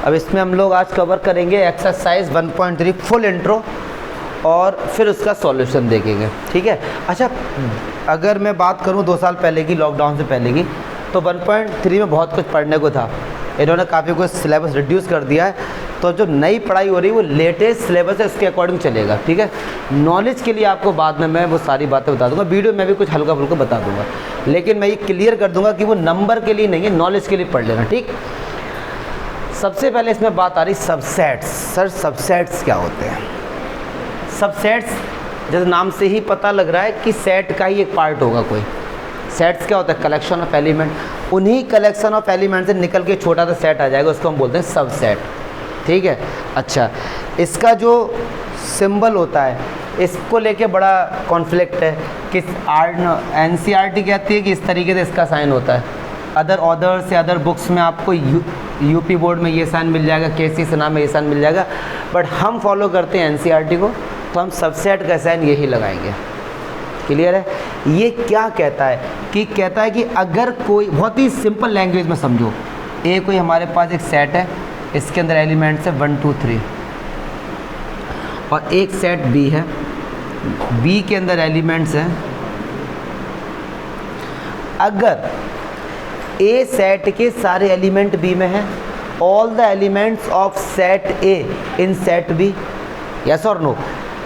अब इसमें हम लोग आज कवर करेंगे एक्सरसाइज 1.3 फुल इंट्रो और फिर उसका सॉल्यूशन देखेंगे, ठीक है। अच्छा, अगर मैं बात करूं 2 साल पहले की, लॉकडाउन से पहले की, तो 1.3 में बहुत कुछ पढ़ने को था। इन्होंने काफ़ी कुछ सिलेबस रिड्यूस कर दिया है, तो जो नई पढ़ाई हो रही है वो लेटेस्ट सिलेबस है, उसके अकॉर्डिंग चलेगा, ठीक है। नॉलेज के लिए आपको बाद में मैं वो सारी बातें बता दूंगा, वीडियो में भी कुछ हल्का फुल्का बता दूंगा, लेकिन मैं ये क्लियर कर दूंगा कि वो नंबर के लिए नहीं है, नॉलेज के लिए पढ़ लेना, ठीक। सबसे पहले इसमें बात आ रही सबसेट्स। सर सबसेट्स क्या होते हैं? सबसेट्स जैसे नाम से ही पता लग रहा है कि सेट का ही एक पार्ट होगा कोई। सेट्स क्या होता है? Collection of element. उन्हीं कलेक्शन ऑफ एलिमेंट से निकल के छोटा सा सेट आ जाएगा, उसको हम बोलते हैं सबसेट, ठीक है। अच्छा, इसका जो सिंबल होता है इसको लेके बड़ा कॉन्फ्लिक्ट है कि NCERT कहती है कि इस तरीके से इसका साइन होता है। अदर ऑथर्स या अदर बुक्स में आपको यूपी बोर्ड में ये साइन मिल जाएगा, KC सिन्हा में ये साइन मिल जाएगा, बट हम फॉलो करते हैं NCERT को, तो हम सबसेट का साइन यही लगाएंगे। क्लियर है? ये क्या कहता है कि कहता है कि अगर कोई, बहुत ही सिंपल लैंग्वेज में समझो, कोई हमारे पास एक सेट है, इसके अंदर एलिमेंट्स है 1 2 3, और एक सेट B है, B के अंदर एलिमेंट्स हैं। अगर A सेट के सारे एलिमेंट B में हैं, all the elements of set A in set B, yes और नो?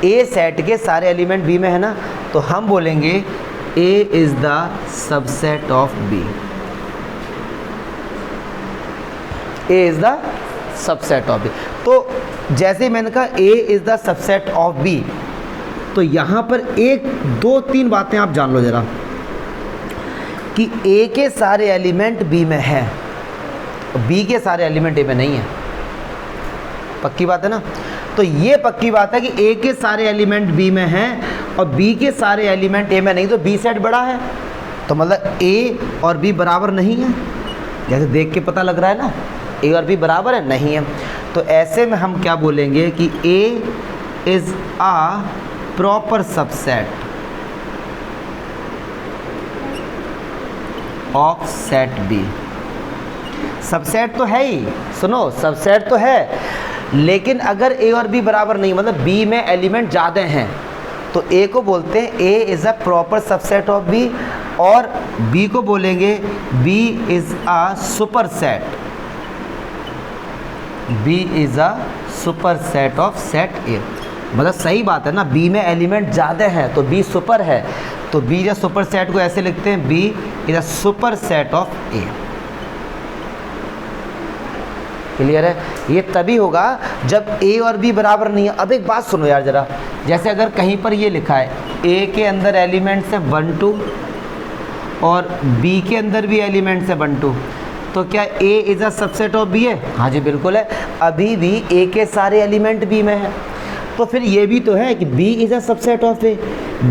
A सेट के सारे एलिमेंट B में है ना, तो हम बोलेंगे A is the subset of B। A is the subset of B। तो जैसे मैंने कहा A is the subset of B, तो यहाँ पर 1 2 3 बातें आप जान लो ज़रा, कि A के सारे एलिमेंट B में हैं, B के सारे एलिमेंट A में नहीं है। पक्की बात है ना? तो ये पक्की बात है कि A के सारे एलिमेंट B में हैं और B के सारे एलिमेंट A में नहीं, तो B सेट बड़ा है, तो मतलब A और B बराबर नहीं है। जैसे देख के पता लग रहा है ना, A और B बराबर है, नहीं है। तो ऐसे में हम क्या बोलेंगे कि A is a proper subset of set B। Subset तो है ही, सुनो, सबसेट तो है, लेकिन अगर A और B बराबर नहीं, मतलब B में एलिमेंट ज़्यादा हैं, तो A को बोलते हैं A is a proper subset of B, और B को बोलेंगे B is a super set, B is a super set of set A। मतलब सही बात है ना, B में एलिमेंट ज़्यादा हैं तो B सुपर है, तो B या सुपर सेट को ऐसे लिखते हैं, B is a super set of A। Clear है? ये तभी होगा जब A और B बराबर नहीं है। अब एक बात सुनो यार ज़रा, जैसे अगर कहीं पर ये लिखा है A के अंदर एलिमेंट्स है 1 2 और B के अंदर भी एलिमेंट्स है 1 2, तो क्या A is a subset of B है? हाँ जी बिल्कुल है। अभी भी A के सारे एलिमेंट B में है, तो फिर ये भी तो है कि B is a subset of A,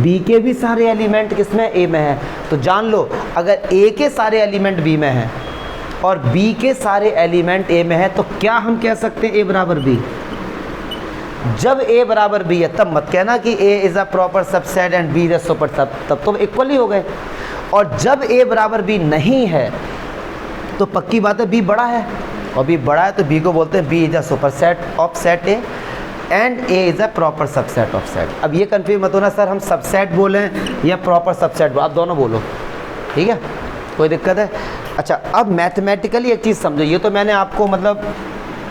B के भी सारे एलिमेंट किसमें? A में है। तो जान लो, अगर A के सारे एलिमेंट B में हैं और B के सारे एलिमेंट A में है, तो क्या हम कह सकते हैं A बराबर B? जब A बराबर B है तब मत कहना कि A is a proper subset and B is a super सब, तब तो इक्वल ही हो गए। और जब A बराबर B नहीं है तो पक्की बात है B बड़ा है, और B बड़ा है तो B को बोलते हैं B is a super set of set A and A is a proper subset of set. अब ये कन्फ्यूज मत होना सर हम सबसेट बोलें या प्रॉपर सबसेट, आप दोनों बोलो, ठीक है, कोई दिक्कत है? अच्छा, अब मैथमेटिकली एक चीज़ समझो, ये तो मैंने आपको मतलब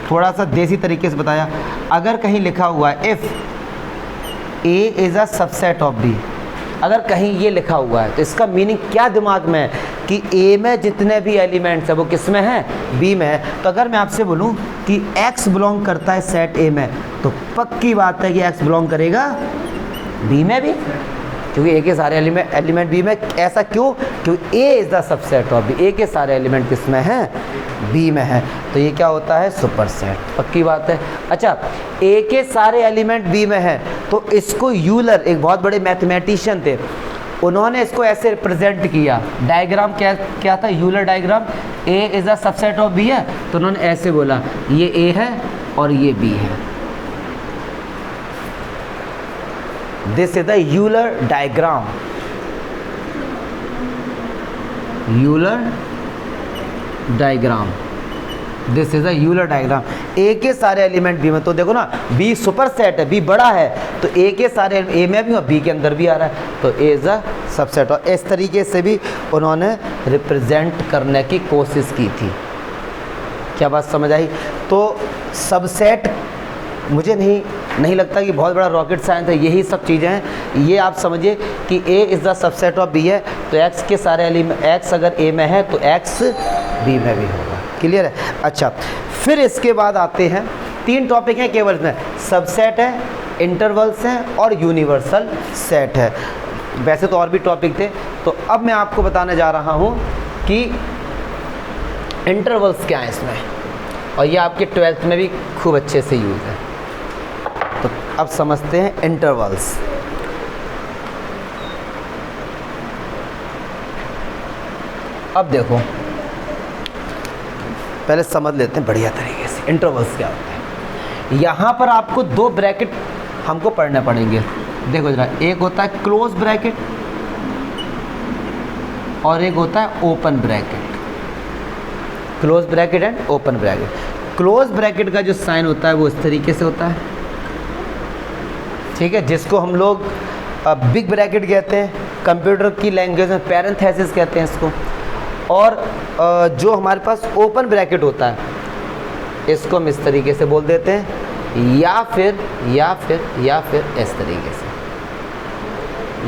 थोड़ा सा देसी तरीके से बताया। अगर कहीं लिखा हुआ है if A is a subset of B, अगर कहीं ये लिखा हुआ है तो इसका मीनिंग क्या दिमाग में है कि A में जितने भी एलिमेंट्स हैं वो किस में हैं? B में है। तो अगर मैं आपसे बोलूँ कि X बिलोंग करता है सेट A में, तो पक्की बात है कि X बिलोंग करेगा B में भी, क्योंकि A के सारे एलिमेंट B में। ऐसा क्यों? क्योंकि A is the subset of B, A के सारे एलिमेंट किस में हैं? B में है, तो ये क्या होता है? Super set. पक्की बात है। अच्छा, A के सारे एलिमेंट B में हैं, तो इसको यूलर, एक बहुत बड़े मैथमेटिशियन थे, उन्होंने इसको ऐसे रिप्रेजेंट किया। डायग्राम क्या था? Euler diagram. A is the subset of B है, तो उन्होंने ऐसे बोला ये A है और ये B है। This is the Euler diagram. Euler diagram this is a Euler diagram. A के सारे एलिमेंट बी में, तो देखो ना बी सुपर सेट है, बी बड़ा है तो ए के सारे ए में भी और बी के अंदर भी आ रहा है, तो ए इज अ सबसेट। और इस तरीके से भी उन्होंने रिप्रेजेंट करने की कोशिश की थी। क्या बात समझ आई? तो सबसेट मुझे नहीं लगता कि बहुत बड़ा रॉकेट साइंस है, यही सब चीज़ें हैं। ये आप समझिए कि A is the subset of B है, तो एक्स के सारे एलिमेंट, एक्स अगर ए में है तो एक्स बी में भी होगा। क्लियर है? अच्छा, फिर इसके बाद आते हैं 3 टॉपिक हैं केवल में, सबसेट है, इंटरवल्स हैं और यूनिवर्सल सेट है। वैसे तो और भी टॉपिक थे, तो अब मैं आपको बताने जा रहा हूँ कि इंटरवल्स क्या है इसमें, और ये आपके 12th में भी खूब अच्छे से यूज़ है। तो अब समझते हैं इंटरवल्स। अब देखो पहले समझ लेते हैं बढ़िया तरीके से इंटरवल्स क्या होता है। यहाँ पर आपको 2 ब्रैकेट हमको पढ़ने पड़ेंगे। देखो जरा, एक होता है क्लोज ब्रैकेट और एक होता है open bracket. Close bracket and open bracket. Close bracket का जो साइन होता है वो इस तरीके से होता है, ठीक है, जिसको हम लोग बिग ब्रैकेट कहते हैं, कंप्यूटर की लैंग्वेज में पैरेंथेसिस कहते हैं इसको। और जो हमारे पास ओपन ब्रैकेट होता है इसको हम इस तरीके से बोल देते हैं, या फिर इस तरीके से।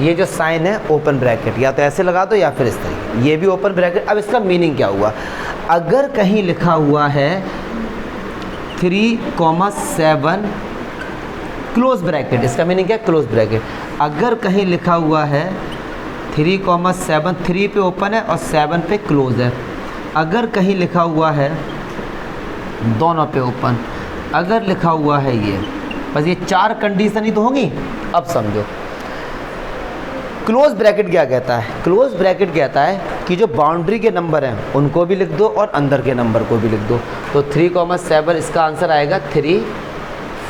ये जो साइन है ओपन ब्रैकेट, या तो ऐसे लगा दो या फिर इस तरीके, ये भी ओपन ब्रैकेट। अब इसका मीनिंग क्या हुआ? अगर कहीं लिखा हुआ है 3,7 क्लोज ब्रैकेट, इसका मीनिंग क्या है? Close bracket. अगर कहीं लिखा हुआ है 3,7, 3 पे ओपन है और 7 पे क्लोज है। अगर कहीं लिखा हुआ है दोनों पे ओपन, अगर लिखा हुआ है ये, बस ये 4 कंडीशन ही तो होंगी। अब समझो क्लोज ब्रैकेट क्या कहता है? क्लोज ब्रैकेट कहता है कि जो बाउंड्री के नंबर हैं उनको भी लिख दो और अंदर के नंबर को भी लिख दो। तो 3,7 इसका आंसर आएगा 3,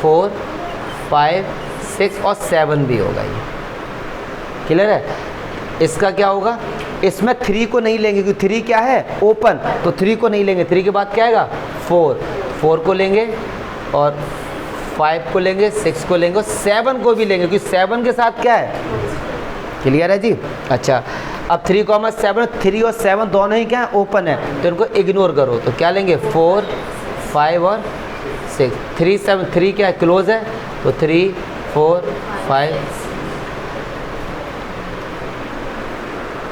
4, 5, 6 और 7 भी होगा ये। क्लियर है? इसका क्या होगा? इसमें 3 को नहीं लेंगे क्योंकि 3 क्या है? ओपन, तो 3 को नहीं लेंगे। 3 के बाद क्या आएगा? 4 को लेंगे और 5 को लेंगे, 6 को लेंगे और 7 को भी लेंगे क्योंकि 7 के साथ क्या है? क्लियर है जी? अच्छा, अब 3,7, 3 और 7 दोनों ही क्या है? ओपन है, तो इनको इग्नोर करो। तो क्या लेंगे? 4, 5 और 6। 3, 7, 3 क्या है? क्लोज है, तो 3, 4, 5।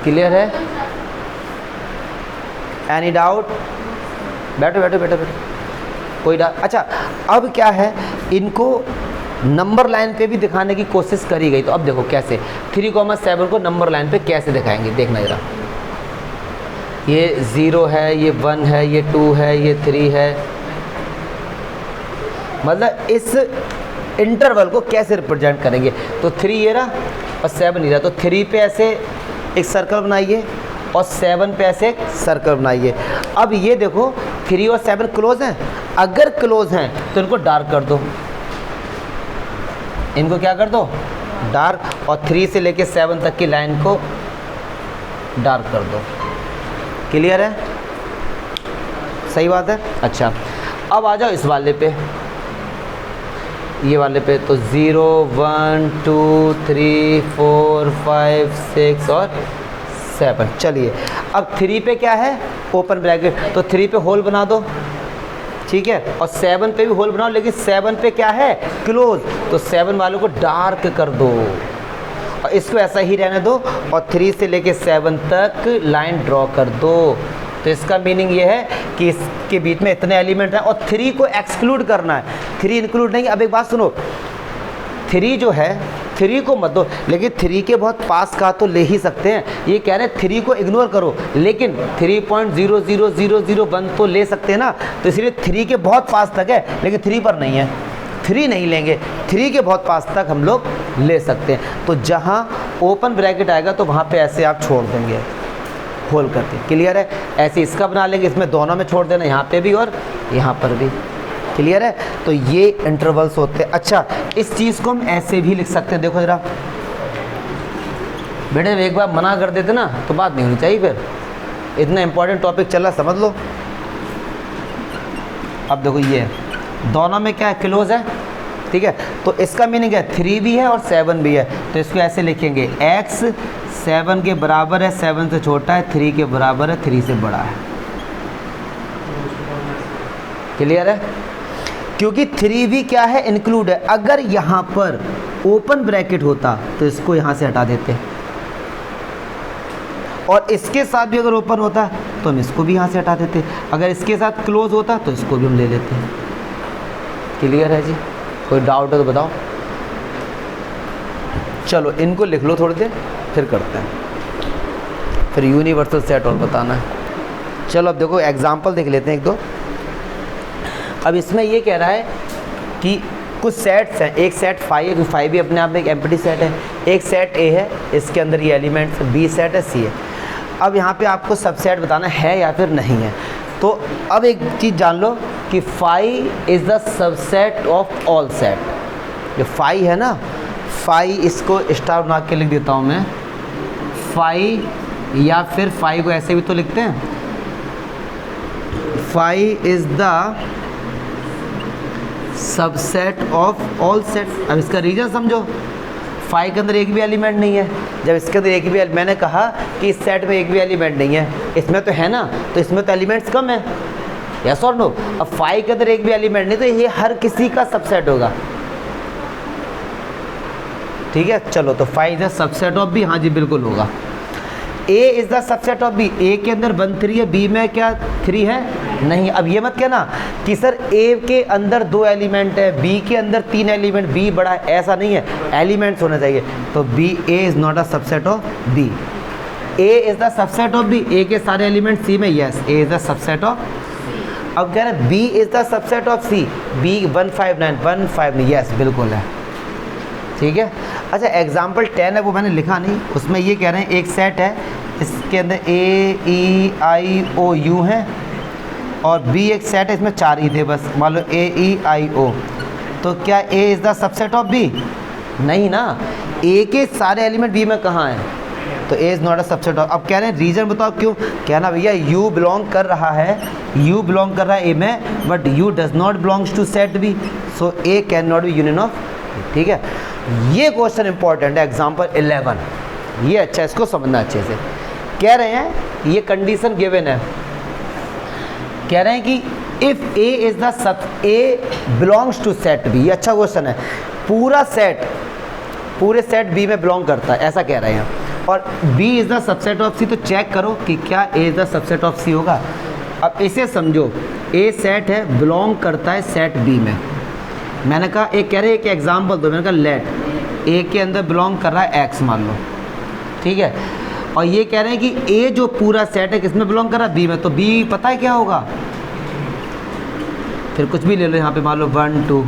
क्लियर है? Any doubt? बैठो। कोई डाउट? अच्छा, अब क्या है, इनको नंबर लाइन पे भी दिखाने की कोशिश करी गई। तो अब देखो कैसे 3,7 को नंबर लाइन पे कैसे दिखाएंगे, देखना जरा। ये 0 है, ये 1 है, ये 2 है, ये 3 है। मतलब इस इंटरवल को कैसे रिप्रेजेंट करेंगे? तो 3 ये रहा और 7 ये रहा, तो 3 पे ऐसे एक सर्कल बनाइए और 7 पे ऐसे एक सर्कल बनाइए। अब ये देखो 3 और 7 क्लोज हैं। अगर क्लोज हैं तो इनको डार्क कर दो, इनको क्या कर दो? डार्क। और 3 से लेके 7 तक की लाइन को डार्क कर दो। क्लियर है? सही बात है। अच्छा, अब आ जाओ इस वाले पे, ये वाले पे। तो 0, 1, 2, 3, 4, 5, 6 और 7। चलिए, अब 3 पे क्या है? ओपन ब्रैकेट, तो 3 पे होल बना दो, ठीक है। और 7 पे भी होल बनाओ, लेकिन 7 पे क्या है? क्लोज, तो 7 वालों को डार्क कर दो और इसको ऐसा ही रहने दो और 3 से लेके 7 तक लाइन ड्रॉ कर दो। तो इसका मीनिंग ये है कि इसके बीच में इतने एलिमेंट हैं और 3 को एक्सक्लूड करना है, 3 इंक्लूड नहीं। अब एक बात सुनो, 3 जो है 3 को मत दो, लेकिन 3 के बहुत पास का तो ले ही सकते हैं। ये कह रहे हैं 3 को इग्नोर करो, लेकिन 3.00001 तो ले सकते हैं ना। तो इसलिए 3 के बहुत पास तक है, लेकिन 3 पर नहीं है, 3 नहीं लेंगे। 3 के बहुत पास तक हम लोग ले सकते हैं। तो जहाँ ओपन ब्रैकेट आएगा तो वहाँ पे ऐसे आप छोड़ देंगे होल करके। क्लियर है? ऐसे इसका बना लेंगे, इसमें दोनों में छोड़ देना, यहाँ पे भी और यहाँ पर भी। क्लियर है? तो ये इंटरवल्स होते हैं। अच्छा, इस चीज़ को हम ऐसे भी लिख सकते हैं। देखो जरा बेटे, एक बार मना कर देते ना तो बात नहीं होनी चाहिए। फिर इतना इंपॉर्टेंट टॉपिक चल रहा, समझ लो। अब देखो ये दोनों में क्या है, क्लोज है, ठीक है। तो इसका मीनिंग है 3 भी है और 7 भी है, तो इसको ऐसे लिखेंगे x 7 के बराबर है, 7 से छोटा है, 3 के बराबर है, 3 से बड़ा है। क्लियर है? क्योंकि 3 भी क्या है, इंक्लूड है। अगर यहाँ पर ओपन ब्रैकेट होता तो इसको यहाँ से हटा देते, और इसके साथ भी अगर ओपन होता तो हम इसको भी यहाँ से हटा देते, अगर इसके साथ क्लोज होता तो इसको भी हम ले लेते। क्लियर है जी? कोई डाउट है तो बताओ। चलो इनको लिख लो थोड़ी देर, फिर करते हैं, फिर यूनिवर्सल सेट और बताना है। चलो अब देखो एग्जांपल देख लेते हैं एक दो। अब इसमें ये कह रहा है कि कुछ सेट्स हैं, एक सेट 5 भी अपने आप में एक एम्प्टी सेट है, एक सेट ए है, इसके अंदर ये एलिमेंट्स, बी सेट है, सी है। अब यहाँ पे आपको सबसेट बताना है या फिर नहीं है। तो अब एक चीज़ जान लो कि 5 is the subset of all set. ये 5 है ना, 5 इसको स्टार बना के लिख देता हूँ मैं, 5, या फिर 5 को ऐसे भी तो लिखते हैं, 5 is the subset of all set. अब इसका रीजन समझो, 5 के अंदर एक भी एलिमेंट नहीं है। जब इसके अंदर एक भी, मैंने कहा कि इस सेट में एक भी एलिमेंट नहीं है, इसमें तो है ना, तो इसमें तो एलिमेंट्स कम है, यस और नो। अब 5 के अंदर एक भी एलिमेंट नहीं, तो ये हर किसी का सबसेट होगा, ठीक है। चलो तो 5 is the subset of B, हाँ जी बिल्कुल होगा। A is the subset of B, A के अंदर 1 3 है, बी में क्या 3 है, नहीं। अब ये मत कहना कि सर ए के अंदर 2 एलिमेंट है, बी के अंदर 3 एलिमेंट, बी बड़ा है, ऐसा नहीं है, एलिमेंट्स होने चाहिए। तो B, A is not a subset of B. A is the subset of B, A के सारे एलिमेंट सी में, yes, A is the subset of. अब कह रहे हैं B is the subset of C, B 159, yes बिल्कुल है, ठीक है। अच्छा एग्जाम्पल 10 है, वो मैंने लिखा नहीं, उसमें ये कह रहे हैं एक सेट है, इसके अंदर ए ई आई ओ यू है, और बी एक सेट है, इसमें 4 ही थे बस, मान लो ए ई आई ओ। तो क्या A is the subset of B? नहीं ना, ए के सारे एलिमेंट बी में कहाँ हैं, तो ए is not a subset of. अब कह रहे हैं रीजन बताओ क्यों। कहना भैया यू बिलोंग कर रहा है, यू बिलोंग कर रहा है ए में, but you does not belongs to set B, so A can not be union of, ठीक है। ये क्वेश्चन इंपॉर्टेंट है, एग्जाम्पल 11, ये अच्छा, इसको समझना अच्छे से। कह रहे हैं ये कंडीशन गिवन है, कह रहे हैं कि if A is the sub, A belongs to set B, ये अच्छा क्वेश्चन है, पूरा सेट पूरे सेट बी में बिलोंग करता है, ऐसा कह रहे हैं, और B is the subset of C, तो चेक करो कि क्या A is the subset of C होगा। अब इसे समझो, ए सेट है, बिलोंग करता है सेट बी में। मैंने कहा एक कह रहे हैं एक एग्जाम्पल दो, मैंने कहा लेट ए के अंदर बिलोंग कर रहा है एक्स मान लो, ठीक है, और ये कह रहे हैं कि ए जो पूरा सेट है किसमें बिलोंग कर रहा है, बी में, तो बी पता है क्या होगा, फिर कुछ भी ले लो यहाँ पे, मान लो 1 2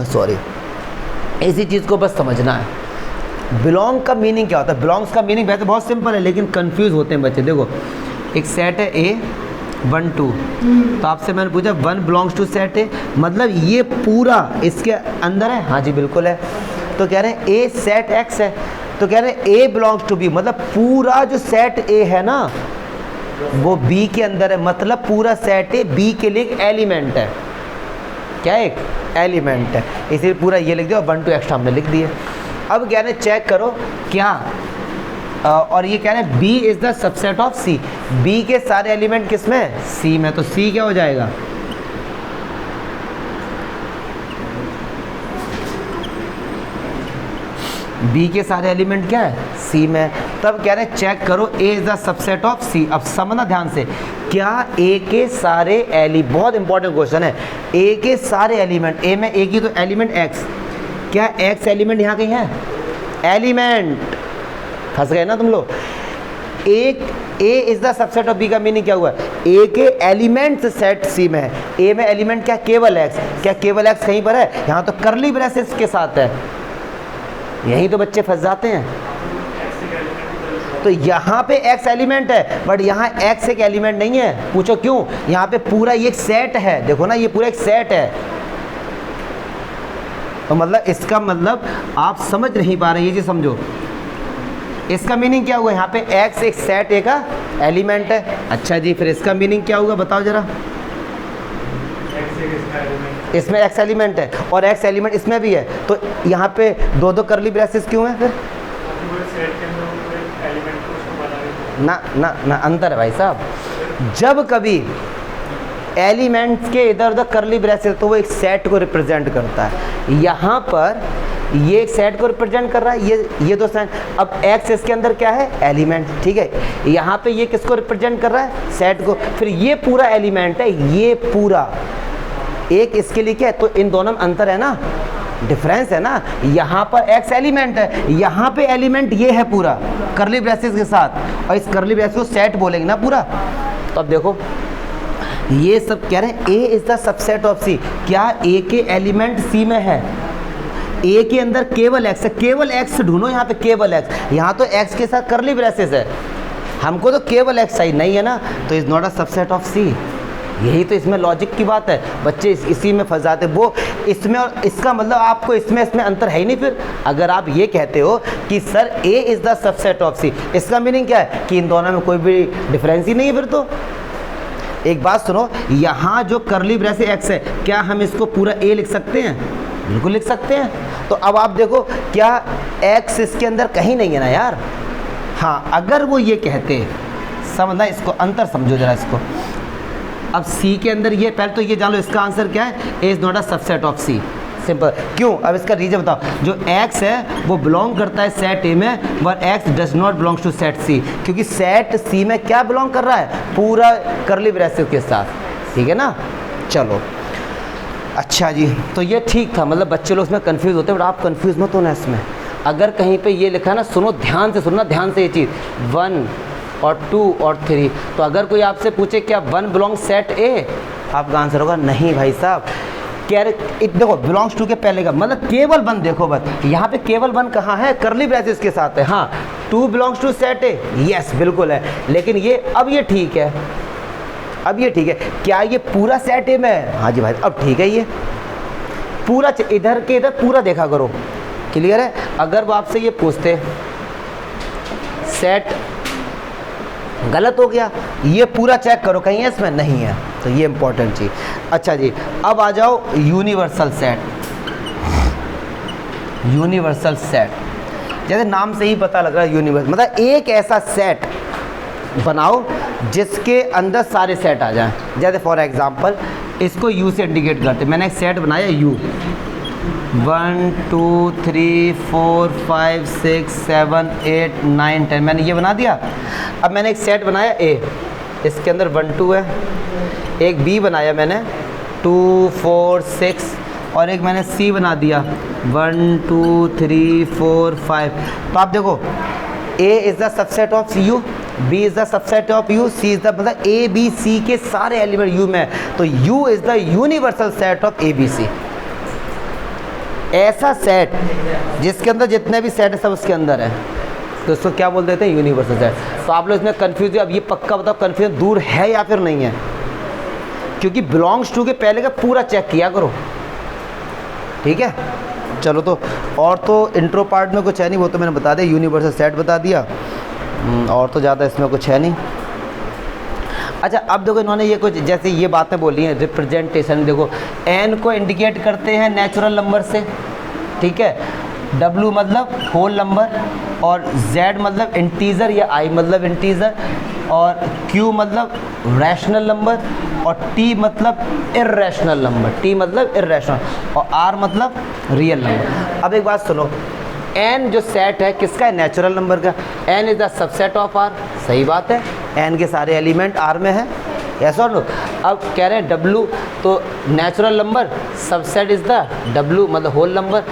सॉरी, इसी चीज़ को बस समझना है। बिलोंग का मीनिंग क्या होता है, बिलोंग्स का मीनिंग वैसे बहुत सिंपल है, लेकिन कंफ्यूज होते हैं बच्चे। देखो एक सेट है ए 1 2, तो आपसे मैंने पूछा 1 बिलोंग्स टू सेट ए, मतलब ये पूरा इसके अंदर है, हाँ जी बिल्कुल है। तो कह रहे हैं ए सेट एक्स है, तो कह रहे हैं ए बिलोंग्स टू बी, मतलब पूरा जो सेट ए है ना वो बी के अंदर है, मतलब पूरा सेट ए बी के लिए एक एलिमेंट है, क्या एक एलिमेंट है, इसीलिए पूरा ये लिख दिया, और 1 2 एक्स्ट्रा हमने लिख दिए। अब कह रहे हैं चेक करो क्या, और ये कह रहे हैं B is the subset of C, B के सारे एलिमेंट किस में, सी में, तो सी क्या हो जाएगा, बी के सारे एलिमेंट क्या है, सी में। तब कह रहे हैं चेक करो A is the subset of C. अब समझना ध्यान से, क्या ए के सारे बहुत इंपॉर्टेंट क्वेश्चन है, ए के सारे एलिमेंट, ए में एक ही तो एलिमेंट एक्स, क्या एक्स एलिमेंट यहाँ कहीं है, एलिमेंट, फंस गए ना तुम लोग। एक A is the subset of B का मीनिंग क्या हुआ, ए के एलिमेंट्स सेट सी में है, ए में एलिमेंट क्या, केवल एक्स, क्या केवल एक्स कहीं पर है, यहाँ तो कर्ली ब्रेसेस के साथ है, यही तो बच्चे फंस जाते हैं। तो यहाँ पे x एलिमेंट है, बट यहाँ x एक एलिमेंट नहीं है, पूछो क्यों, यहाँ पे पूरा ये एक सेट है, देखो ना ये पूरा एक सेट है, तो मतलब इसका मतलब आप समझ नहीं पा रहे, ये चीज़ समझो। इसका मीनिंग क्या हुआ, यहाँ पे x एक सेट ए का एलिमेंट है। अच्छा जी, फिर इसका मीनिंग क्या होगा बताओ जरा। इसमें एक्स एलिमेंट है और एक्स एलिमेंट इसमें भी है, तो यहाँ पे दो दो करली ब्रेसेस क्यों है फिर? ना ना ना, अंतर है भाई साहब। जब कभी एलिमेंट्स के इधर उधर करली ब्रेसेस तो वो एक सेट को रिप्रेजेंट करता है। यहाँ पर ये एक सेट को रिप्रेजेंट कर रहा है, ये दो साइन। अब एक्स इसके अंदर क्या है? एलिमेंट, ठीक है। यहाँ पे ये किसको रिप्रेजेंट कर रहा है? सेट को। फिर ये पूरा एलिमेंट है, ये पूरा एक इसके लिए क्या है? तो इन दोनों में अंतर है ना, डिफरेंस है ना। यहाँ पर एक्स एलिमेंट है, यहाँ पे एलिमेंट ये है पूरा करली ब्रेसेस के साथ, और इस करली ब्रेसेस को सेट बोलेंगे ना पूरा। तो अब देखो ये सब कह रहे हैं ए इज द सबसेट ऑफ सी। क्या ए के एलिमेंट सी में है? ए के अंदर केवल एक्स है, केवल एक्स ढूंढो यहाँ पे, केवल एक्स। यहाँ तो एक्स के साथ करली ब्रेसेस है, हमको तो केवल एक्स चाहिए, नहीं है ना, तो is not a subset of C. यही तो इसमें लॉजिक की बात है, बच्चे इसी में फंस जाते। वो इसमें और इसका मतलब आपको इसमें अंतर है ही नहीं। फिर अगर आप ये कहते हो कि sir A is the subset of C, इसका मीनिंग क्या है? कि इन दोनों में कोई भी डिफरेंस ही नहीं है। फिर तो एक बात सुनो, यहाँ जो करली ब्रेसेस एक्स है, क्या हम इसको पूरा ए लिख सकते हैं? बिल्कुल लिख सकते हैं। तो अब आप देखो, क्या एक्स इसके अंदर कहीं नहीं है ना यार? हाँ, अगर वो ये कहते, समझना इसको, अंतर समझो जरा इसको। अब सी के अंदर ये, पहले तो ये जान लो इसका आंसर क्या है? A is not a subset of C. Simple. क्यों? अब इसका रीजन बताओ। जो एक्स है वो बिलोंग करता है सेट ए में, but X does not belongs to set C, क्योंकि सेट सी में क्या बिलोंग कर रहा है? पूरा करली ब्रेसेस के साथ, ठीक है ना। चलो अच्छा जी, तो ये ठीक था, मतलब बच्चे लोग इसमें कंफ्यूज होते हैं, बट आप कंफ्यूज मत होना इसमें। अगर कहीं पे ये लिखा है ना, सुनो ध्यान से, सुनना ध्यान से ये चीज़, 1 और 2 और 3, तो अगर कोई आपसे पूछे क्या 1 बिलोंग सेट ए, आपका आंसर होगा नहीं भाई साहब। देखो बिलोंग्स टू के पहले का मतलब केवल 1, देखो बस यहाँ पे केवल 1 कहाँ है? करली ब्रेसेस के साथ है। हाँ, 2 belongs to set A, yes बिल्कुल है। लेकिन ये अब ये ठीक है, अब ये ठीक है। क्या ये पूरा सेट ए में है? हाँ जी भाई, अब ठीक है। ये पूरा इधर के इधर पूरा देखा करो, क्लियर है। अगर वो आपसे ये पूछते सेट गलत हो गया, ये पूरा चेक करो कहीं है इसमें, नहीं है, तो ये इंपॉर्टेंट चीज़। अच्छा जी, अब आ जाओ यूनिवर्सल सेट। यूनिवर्सल सेट जैसे नाम से ही पता लग रहा है, यूनिवर्सल मतलब एक ऐसा सेट बनाओ जिसके अंदर सारे सेट आ जाएं। जैसे फॉर एग्जांपल इसको यू से इंडिकेट करते, मैंने एक सेट बनाया यू, 1 2 3 4 5 6 7 8 9 10, मैंने ये बना दिया। अब मैंने एक सेट बनाया ए, इसके अंदर 1 2 है, एक बी बनाया मैंने 2 4 6, और एक मैंने सी बना दिया 1 2 3 4 5। तो आप देखो A is the subset of U, B is the subset of U, C is the मतलब ए बी सी के सारे एलिमेंट यू में, तो U is the universal set of A B C. ऐसा सेट जिसके अंदर जितने भी सेट है सब उसके अंदर है, तो उसको क्या बोल देते हैं? Universal set. तो आप लोग इसमें कंफ्यूज है, अब ये पक्का बताओ कंफ्यूजन दूर है या फिर नहीं है? क्योंकि बिलोंग्स टू के पहले का पूरा चेक किया करो, ठीक है। चलो तो और तो इंट्रो पार्ट में कुछ है नहीं, वो तो मैंने बता दिया, यूनिवर्सल सेट बता दिया, और तो ज़्यादा इसमें कुछ है नहीं। अच्छा अब देखो इन्होंने ये कुछ जैसे ये बातें बोली हैं, रिप्रेजेंटेशन देखो, एन को इंडिकेट करते हैं नेचुरल नंबर से, ठीक है, डब्ल्यू मतलब होल नंबर, और जेड मतलब इंटीजर या आई मतलब इंटीजर, और क्यू मतलब रैशनल नंबर, और टी मतलब इर्रेशनल नंबर, टी मतलब इर्रेशनल, और आर मतलब रियल नंबर। अब एक बात सुनो, एन जो सेट है किसका है? नेचुरल नंबर का। N is the subset of R, सही बात है, एन के सारे एलिमेंट आर में है, ऐसा और नो। अब कह रहे हैं डब्ल्यू, तो natural number subset is the W मतलब होल नंबर,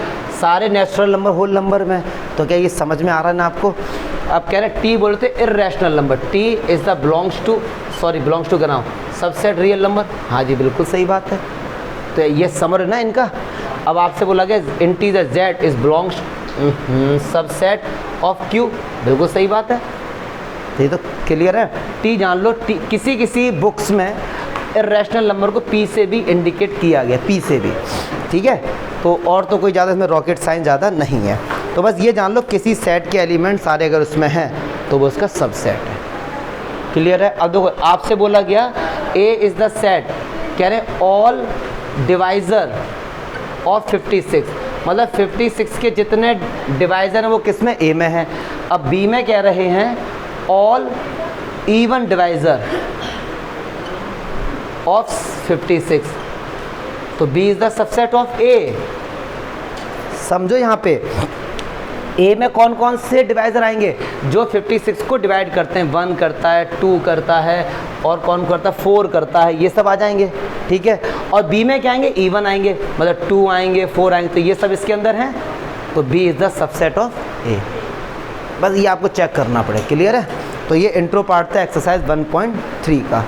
सारे नेचुरल नंबर होल नंबर में, तो क्या ये समझ में आ रहा है ना आपको? अब कह रहे हैं टी बोलते हैं irrational number, T is the belongs to कराओ सबसेट रियल नंबर। हाँ जी बिल्कुल सही बात है, तो ये समझ ना इनका। अब आपसे बोला गया integer Z is belongs subset of Q, बिल्कुल सही बात है, ये तो क्लियर है। टी जान लो, टी किसी बुक्स में इर्रेशनल नंबर को पी से भी इंडिकेट किया गया, पी से भी, ठीक है। तो और तो कोई ज़्यादा इसमें रॉकेट साइंस ज़्यादा नहीं है, तो बस ये जान लो किसी सेट के एलिमेंट सारे अगर उसमें हैं तो वो उसका सबसेट है, क्लियर है। अब देखो आपसे बोला गया ए इज़ द सेट, कह रहे ऑल डिवाइज़र ऑफ 56, मतलब 56 के जितने डिवाइज़र हैं वो किस में, ए में है। अब बी में कह रहे हैं ऑल इवन डिवाइज़र ऑफ 56, तो B is the subset of A. समझो यहाँ पे ए में कौन कौन से डिवाइज़र आएंगे, जो 56 को डिवाइड करते हैं, 1 करता है, 2 करता है, और कौन करता है, 4 करता है, ये सब आ जाएंगे, ठीक है। और बी में क्या आएंगे, इवन आएंगे, मतलब 2 आएंगे, 4 आएंगे, तो ये सब इसके अंदर हैं, तो B is the subset of A. बस ये आपको चेक करना पड़ेगा, क्लियर है। तो ये इंट्रो पार्ट था एक्सरसाइज 1.3 का।